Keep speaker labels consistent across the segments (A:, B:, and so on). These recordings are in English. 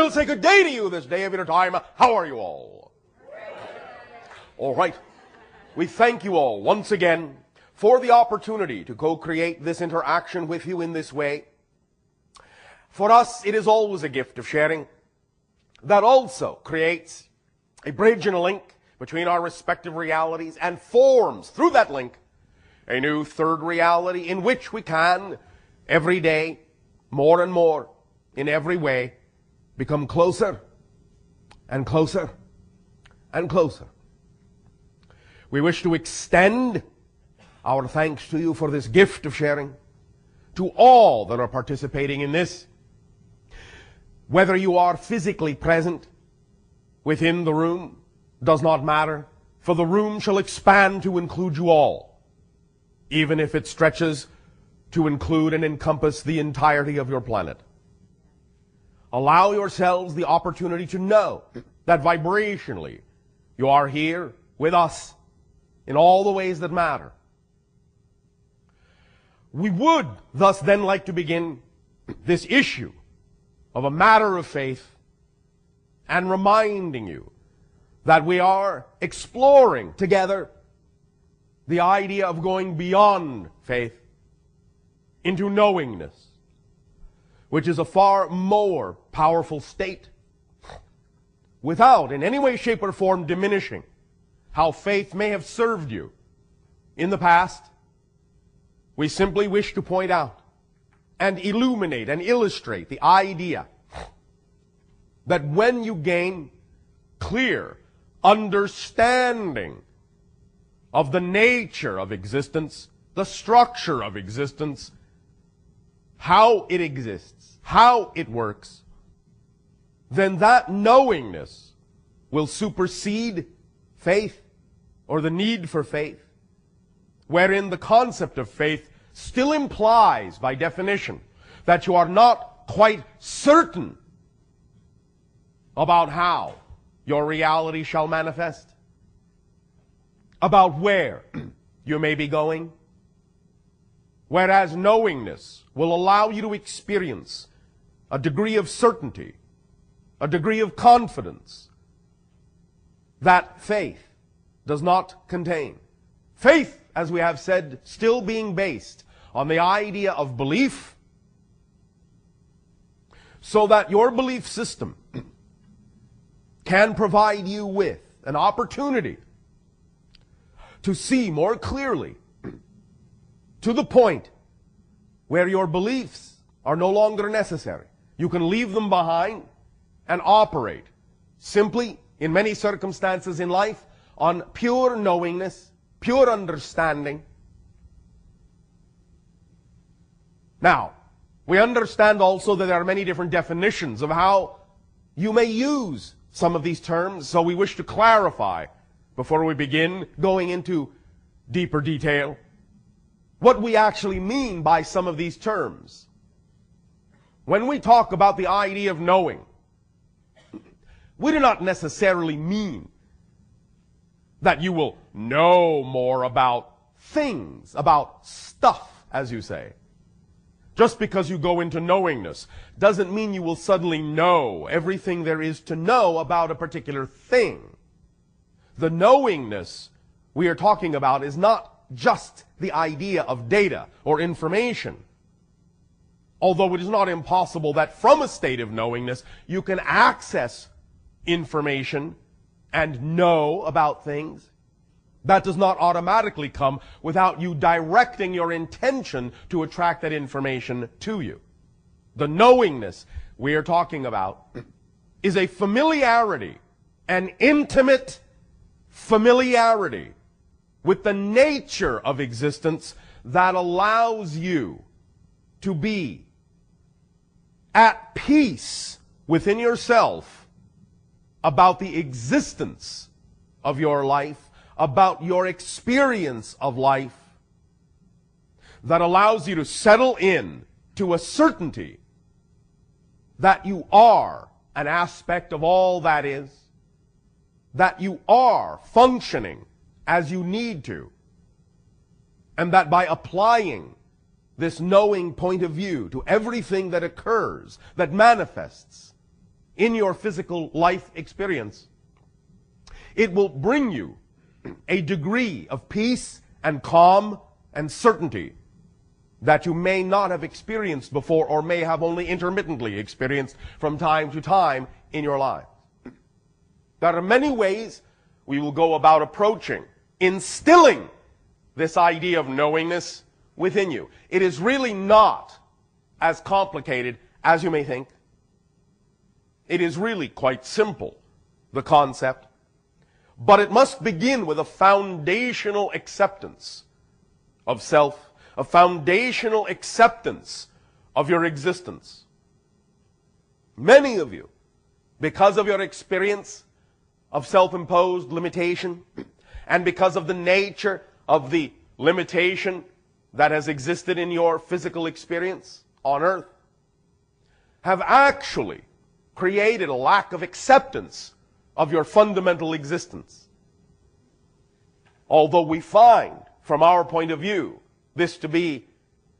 A: will say good day to you this day of your time. How are you all? All right. We thank you all once again for the opportunity to co-create this interaction with you in this way. For us, it is always a gift of sharing that also creates a bridge and a link between our respective realities and forms, through that link, a new third reality in which we can, every day, more and more, in every way, become closer and closer and closer. We wish to extend our thanks to you for this gift of sharing, to all that are participating in this. Whether you are physically present within the room does not matter, for the room shall expand to include you all, even if it stretches to include and encompass the entirety of your planet. Allow yourselves the opportunity to know that vibrationally you are here with us in all the ways that matter. We would thus then like to begin this issue of a matter of faith and reminding you that we are exploring together the idea of going beyond faith into knowingness, which is a far more powerful state, without in any way, shape, or form diminishing how faith may have served you in the past. We simply wish to point out and illuminate and illustrate the idea that when you gain clear understanding of the nature of existence, the structure of existence, how it exists, how it works, then that knowingness will supersede faith or the need for faith, wherein the concept of faith still implies, by definition, that you are not quite certain about how your reality shall manifest, about where you may be going, whereas knowingness will allow you to experience a degree of certainty, a degree of confidence that faith does not contain. Faith, as we have said, still being based on the idea of belief, so that your belief system can provide you with an opportunity to see more clearly to the point where your beliefs are no longer necessary. You can leave them behind and operate simply, in many circumstances in life, on pure knowingness, pure understanding. Now, we understand also that there are many different definitions of how you may use some of these terms, so we wish to clarify, before we begin going into deeper detail, what we actually mean by some of these terms. When we talk about the idea of knowing, we do not necessarily mean that you will know more about things, about stuff, as you say. Just because you go into knowingness doesn't mean you will suddenly know everything there is to know about a particular thing. The knowingness we are talking about is not just the idea of data or information. Although it is not impossible that from a state of knowingness you can access information and know about things. That does not automatically come without you directing your intention to attract that information to you. The knowingness we are talking about is a familiarity, an intimate familiarity with the nature of existence that allows you to be at peace within yourself about the existence of your life, about your experience of life, that allows you to settle in to a certainty that you are an aspect of all that is, that you are functioning as you need to, and that by applying this knowing point of view to everything that occurs, that manifests in your physical life experience, it will bring you a degree of peace and calm and certainty that you may not have experienced before, or may have only intermittently experienced from time to time in your life. There are many ways we will go about approaching, instilling this idea of knowingness within you. It is really not as complicated as you may think. It is really quite simple, the concept. But it must begin with a foundational acceptance of self, a foundational acceptance of your existence. Many of you, because of your experience of self-imposed limitation, and because of the nature of the limitation that has existed in your physical experience on earth, have actually created a lack of acceptance of your fundamental existence. Although we find, from our point of view, this to be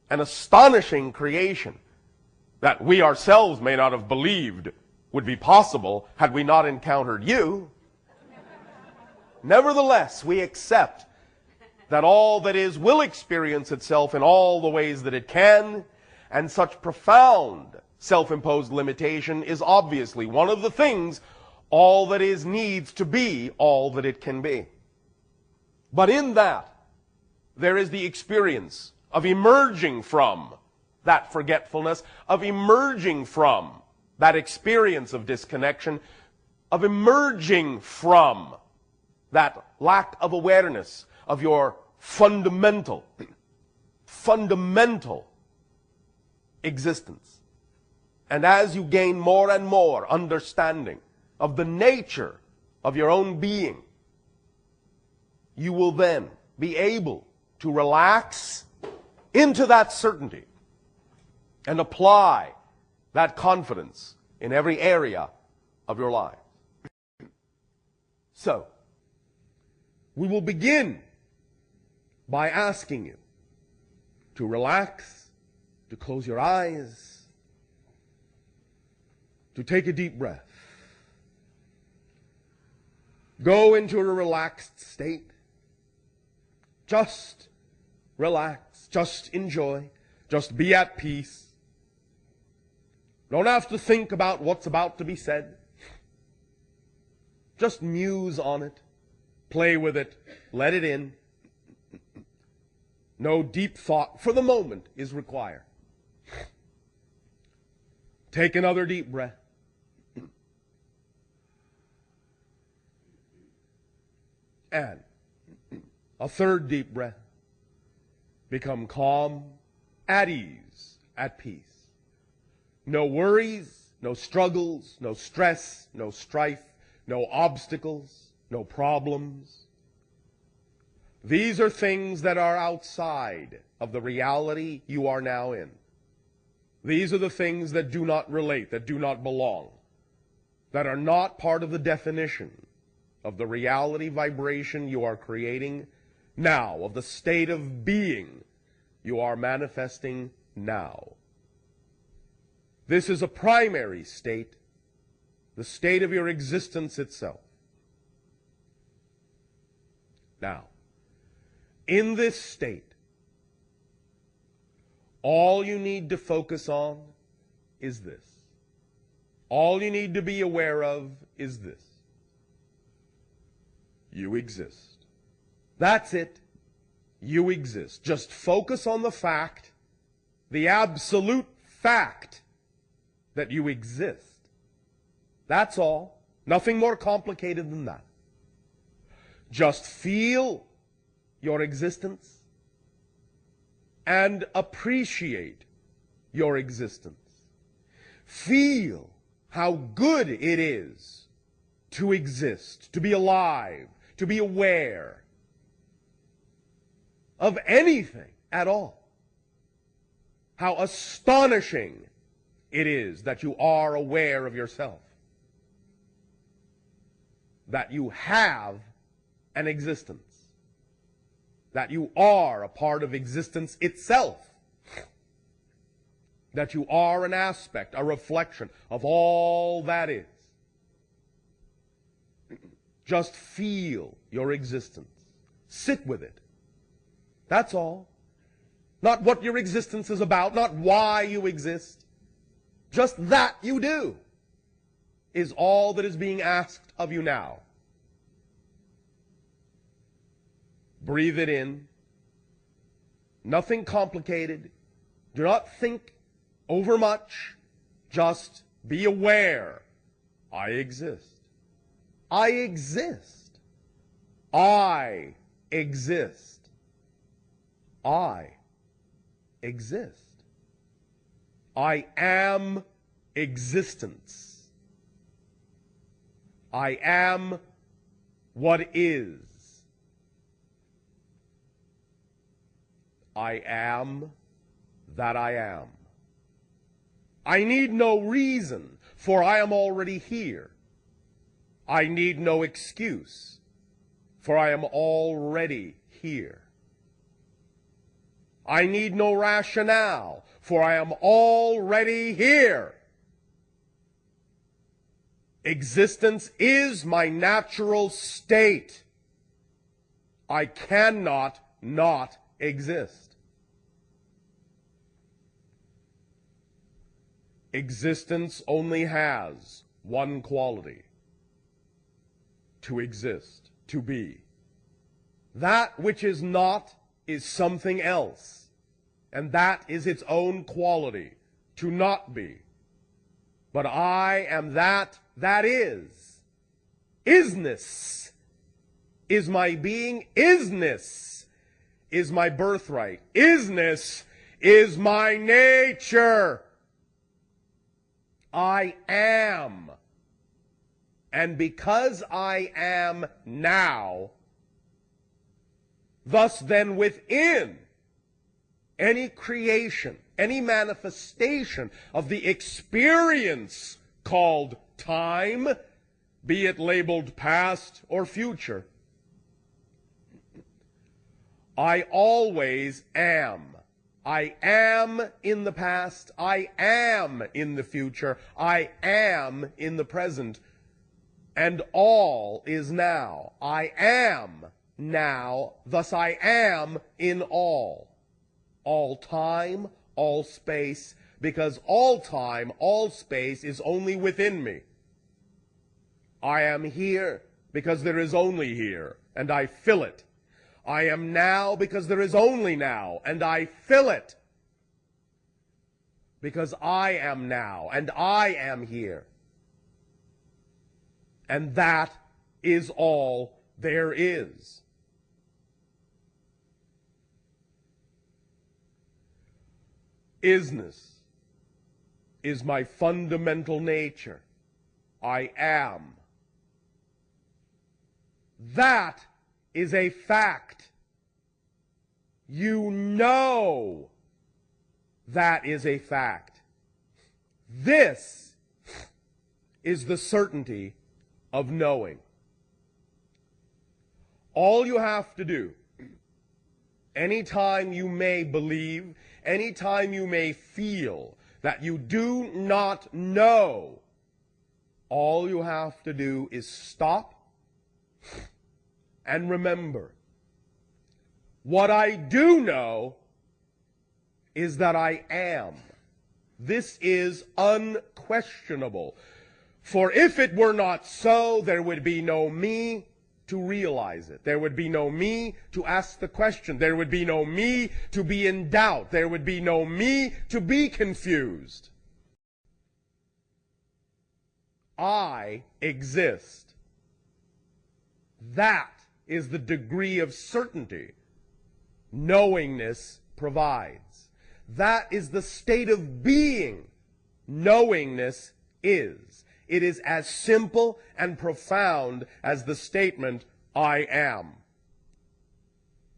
A: an astonishing creation that we ourselves may not have believed would be possible had we not encountered you, nevertheless, we accept that all that is will experience itself in all the ways that it can, and such profound self-imposed limitation is obviously one of the things all that is needs to be all that it can be. But in that, there is the experience of emerging from that forgetfulness, of emerging from that experience of disconnection, of emerging from that lack of awareness of your fundamental existence. And as you gain more and more understanding of the nature of your own being, you will then be able to relax into that certainty and apply that confidence in every area of your life. So, we will begin by asking you to relax, to close your eyes, to take a deep breath. Go into a relaxed state. Just relax, just enjoy, just be at peace. Don't have to think about what's about to be said. Just muse on it, play with it, let it in. No deep thought for the moment is required. Take another deep breath. And a third deep breath. Become calm, at ease, at peace. No worries, no struggles, no stress, no strife, no obstacles, no problems. These are things that are outside of the reality you are now in. These are the things that do not relate, that do not belong, that are not part of the definition of the reality vibration you are creating now, of the state of being you are manifesting now. This is a primary state, the state of your existence itself. Now, in this state, all you need to focus on is this. All you need to be aware of is this. You exist. That's it. You exist. Just focus on the fact, the absolute fact that you exist. That's all. Nothing more complicated than that. Just feel your existence and appreciate your existence. Feel how good it is to exist, to be alive, to be aware of anything at all. How astonishing it is that you are aware of yourself, that you have an existence, that you are a part of existence itself, that you are an aspect, a reflection of all that is. Just feel your existence. Sit with it. That's all. Not what your existence is about, not why you exist. Just that you do is all that is being asked of you now. Breathe it in. Nothing complicated. Do not think overmuch. Just be aware. I exist. I exist. I exist. I exist. I am existence. I am what is. I am that I am. I need no reason, for I am already here. I need no excuse, for I am already here. I need no rationale, for I am already here. Existence is my natural state. I cannot not exist. Existence only has one quality: to exist, to be. That which is not is something else, and that is its own quality, to not be. But I am that is. Isness is my being. Isness is my birthright. Isness is my nature. I am. And because I am now, thus then within any creation, any manifestation of the experience called time, be it labeled past or future, I always am. I am in the past, I am in the future, I am in the present, and all is now. I am now, thus I am in all. All time, all space, because all time, all space is only within me. I am here because there is only here, and I fill it. I am now because there is only now, and I fill it. Because I am now, and I am here. And that is all there is. Isness is my fundamental nature. I am. That is a fact. You know that is a fact. This is the certainty of knowing. All you have to do, anytime you may believe, anytime you may feel that you do not know, all you have to do is stop and remember. What I do know is that I am. This is unquestionable. For if it were not so, there would be no me to realize it. There would be no me to ask the question. There would be no me to be in doubt. There would be no me to be confused. I exist. That is the degree of certainty knowingness provides. That is the state of being knowingness is. It is as simple and profound as the statement, I am.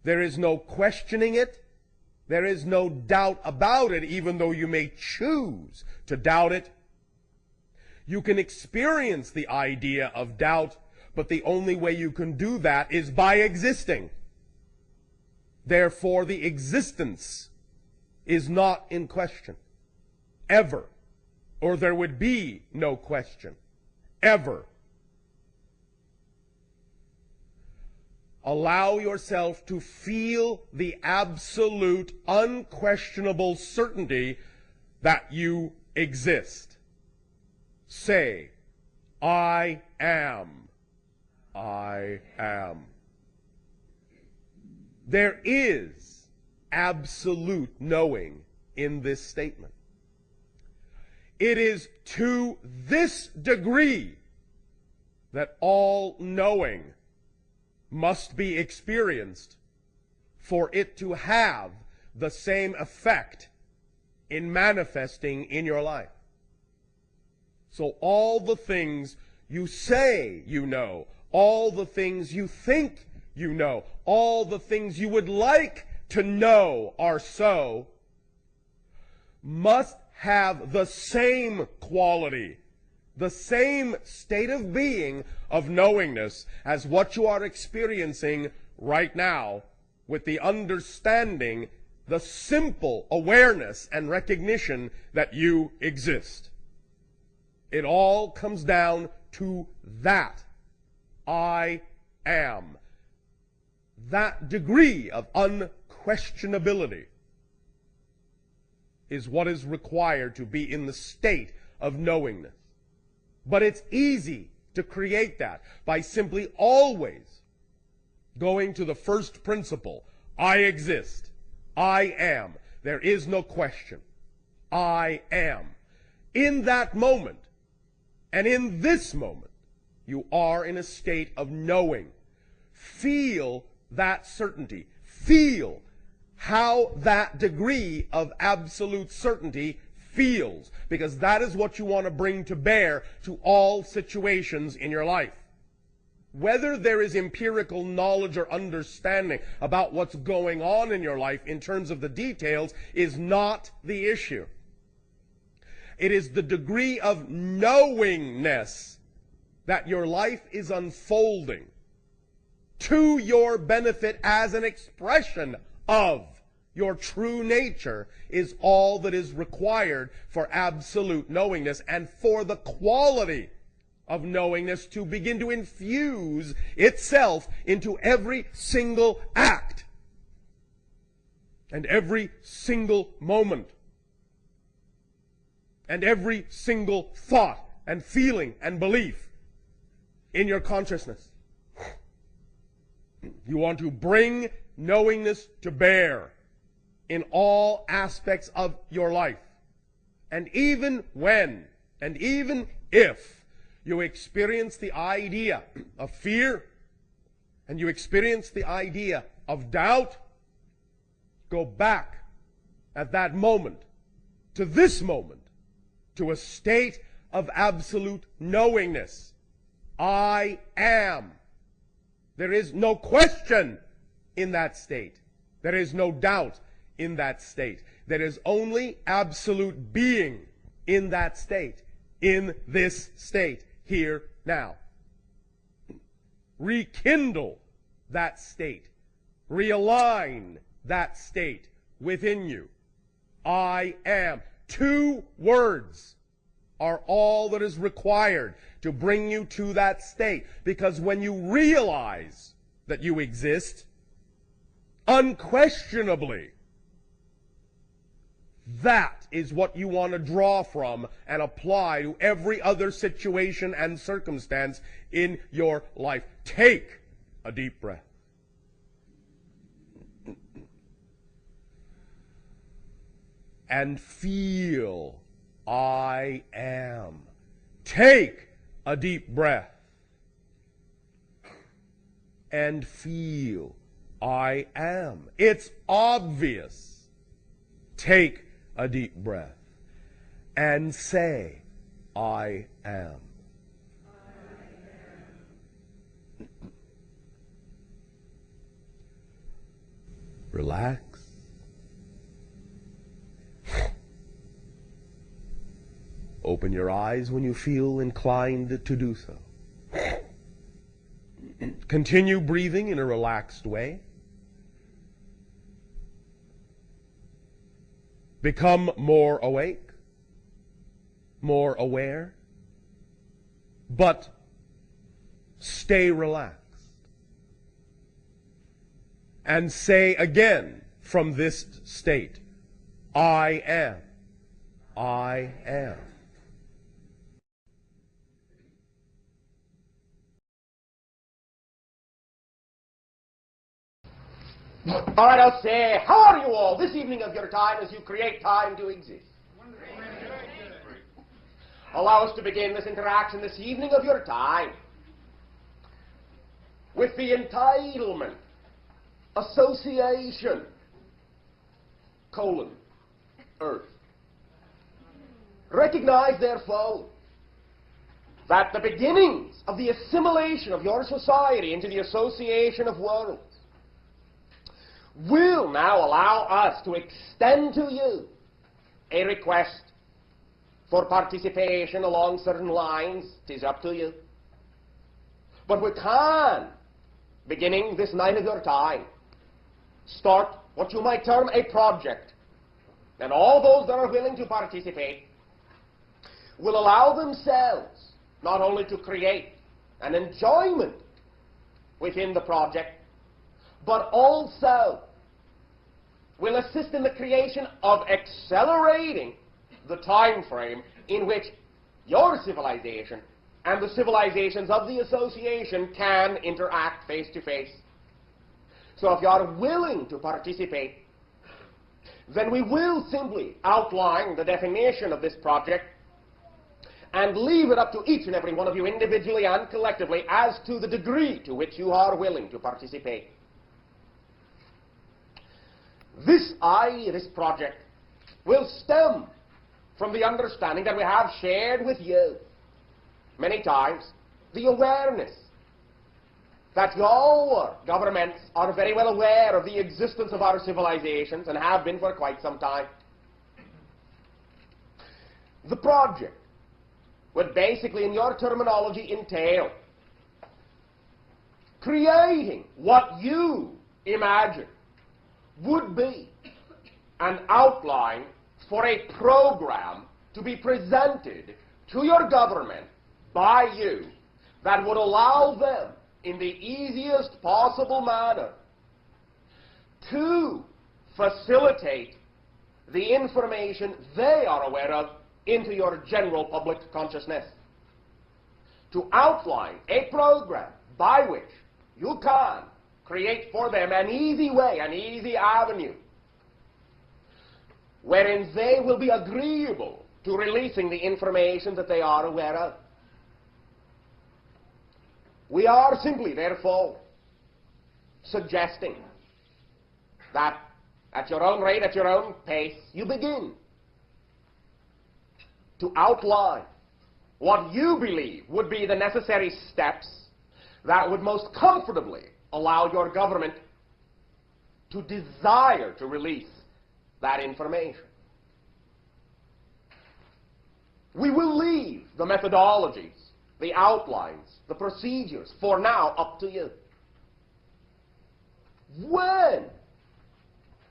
A: There is no questioning it. There is no doubt about it, even though you may choose to doubt it. You can experience the idea of doubt, but the only way you can do that is by existing. Therefore, the existence is not in question, ever, or there would be no question, ever. Allow yourself to feel the absolute, unquestionable certainty that you exist. Say, I am. I am. There is absolute knowing in this statement. It is to this degree that all knowing must be experienced for it to have the same effect in manifesting in your life. So all the things you say you know, all the things you think you know, all the things you would like to know are so, must have the same quality, the same state of being of knowingness as what you are experiencing right now, with the understanding, the simple awareness and recognition that you exist. It all comes down to that. I am. That degree of unquestionability is what is required to be in the state of knowingness. But it's easy to create that by simply always going to the first principle. I exist. I am. There is no question. I am. In that moment, and in this moment, you are in a state of knowing. Feel that certainty. Feel how that degree of absolute certainty feels, because that is what you want to bring to bear to all situations in your life. Whether there is empirical knowledge or understanding about what's going on in your life in terms of the details is not the issue. It is the degree of knowingness that your life is unfolding to your benefit as an expression of your true nature is all that is required for absolute knowingness, and for the quality of knowingness to begin to infuse itself into every single act and every single moment and every single thought and feeling and belief in your consciousness. You want to bring knowingness to bear in all aspects of your life. And even when, and even if, you experience the idea of fear, and you experience the idea of doubt, go back at that moment, to this moment, to a state of absolute knowingness. I am. There is no question in that state. There is no doubt in that state. There is only absolute being in that state, in this state, here, now. Rekindle that state. Realign that state within you. I am. 2 words are all that is required to bring you to that state. Because when you realize that you exist, unquestionably, that is what you want to draw from and apply to every other situation and circumstance in your life. Take a deep breath. And feel I am. Take a deep breath. And feel I am. It's obvious. Take a deep breath. And say, I am. Relax. Open your eyes when you feel inclined to do so. Continue breathing in a relaxed way. Become more awake, more aware, but stay relaxed. and say again from this state, I am. I am.
B: All right, I'll say, how are you all this evening of your time as you create time to exist? Allow us to begin this interaction this evening of your time with the entitlement, association, Earth. Recognize, therefore, that the beginnings of the assimilation of your society into the association of worlds will now allow us to extend to you a request for participation along certain lines. It is up to you. But we can, beginning this night of your time, start what you might term a project. And all those that are willing to participate will allow themselves not only to create an enjoyment within the project, but also will assist in the creation of accelerating the time frame in which your civilization and the civilizations of the association can interact face to face. So if you are willing to participate, then we will simply outline the definition of this project and leave it up to each and every one of you individually and collectively as to the degree to which you are willing to participate. This project will stem from the understanding that we have shared with you many times, the awareness that your governments are very well aware of the existence of our civilizations and have been for quite some time. The project would basically, in your terminology, entail creating what you imagine would be an outline for a program to be presented to your government by you that would allow them in the easiest possible manner to facilitate the information they are aware of into your general public consciousness. To outline a program by which you can create for them an easy way, an easy avenue, wherein they will be agreeable to releasing the information that they are aware of. We are simply, therefore, suggesting that at your own rate, at your own pace, you begin to outline what you believe would be the necessary steps that would most comfortably allow your government to desire to release that information. We will leave the methodologies, the outlines, the procedures, for now up to you. When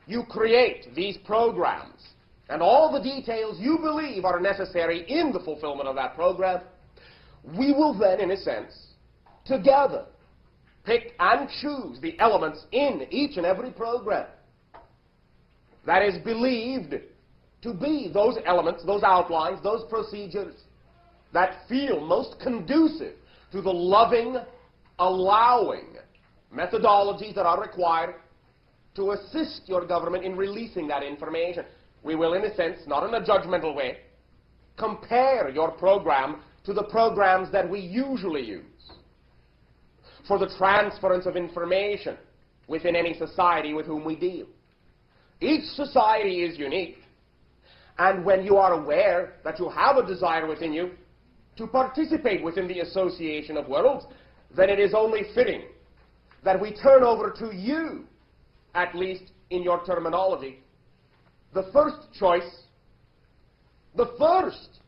B: you create these programs and all the details you believe are necessary in the fulfillment of that program, we will then, in a sense, together pick and choose the elements in each and every program that is believed to be those elements, those outlines, those procedures that feel most conducive to the loving, allowing methodologies that are required to assist your government in releasing that information. We will, in a sense, not in a judgmental way, compare your program to the programs that we usually use for the transference of information within any society with whom we deal. Each society is unique, and when you are aware that you have a desire within you to participate within the association of worlds, then it is only fitting that we turn over to you, at least in your terminology, the first choice, the first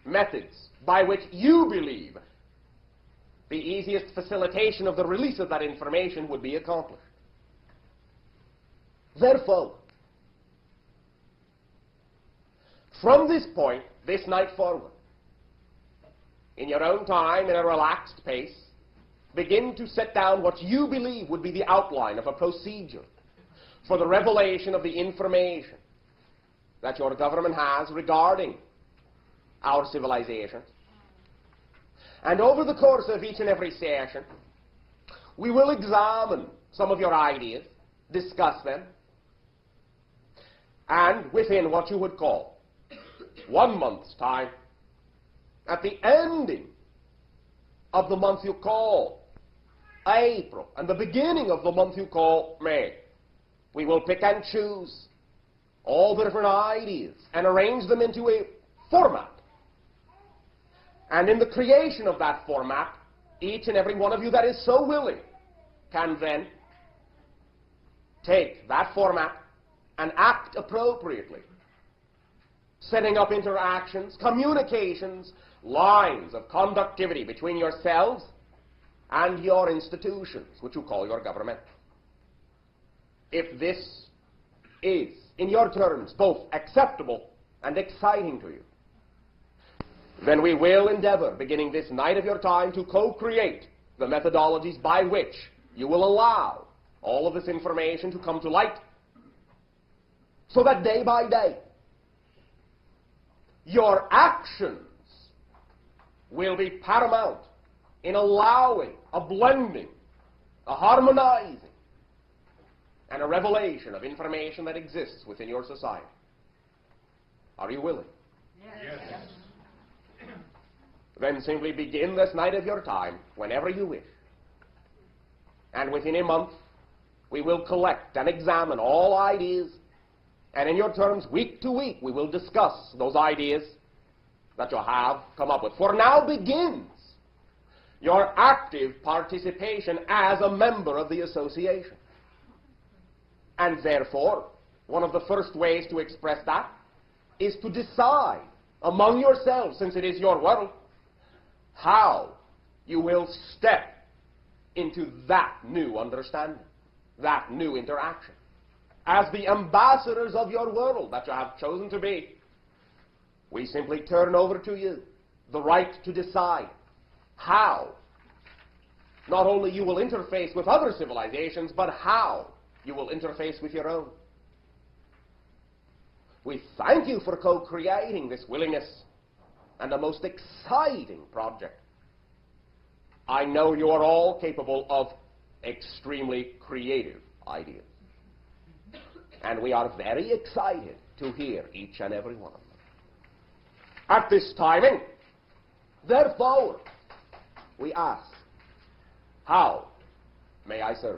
B: methods by which you believe the easiest facilitation of the release of that information would be accomplished. Therefore, from this point, this night forward, in your own time, in a relaxed pace, begin to set down what you believe would be the outline of a procedure for the revelation of the information that your government has regarding our civilization. And over the course of each and every session, we will examine some of your ideas, discuss them, and within what you would call 1 month's time, at the ending of the month you call April and the beginning of the month you call May, we will pick and choose all the different ideas and arrange them into a format. And in the creation of that format, each and every one of you that is so willing can then take that format and act appropriately, setting up interactions, communications, lines of conductivity between yourselves and your institutions, which you call your government. If this is, in your terms, both acceptable and exciting to you, then we will endeavor, beginning this night of your time, to co-create the methodologies by which you will allow all of this information to come to light, so that day by day, your actions will be paramount in allowing a blending, a harmonizing, and a revelation of information that exists within your society. Are you willing?
C: Yes.
B: Then simply begin this night of your time whenever you wish. And within a month, we will collect and examine all ideas, and in your terms, week to week, we will discuss those ideas that you have come up with. For now begins your active participation as a member of the association. And therefore, one of the first ways to express that is to decide among yourselves, since it is your world, how you will step into that new understanding, that new interaction. As the ambassadors of your world that you have chosen to be, we simply turn over to you the right to decide how not only you will interface with other civilizations, but how you will interface with your own. We thank you for co-creating this willingness and a most exciting project. I know you are all capable of extremely creative ideas. And we are very excited to hear each and every one of them. At this timing, therefore, we ask, how may I serve?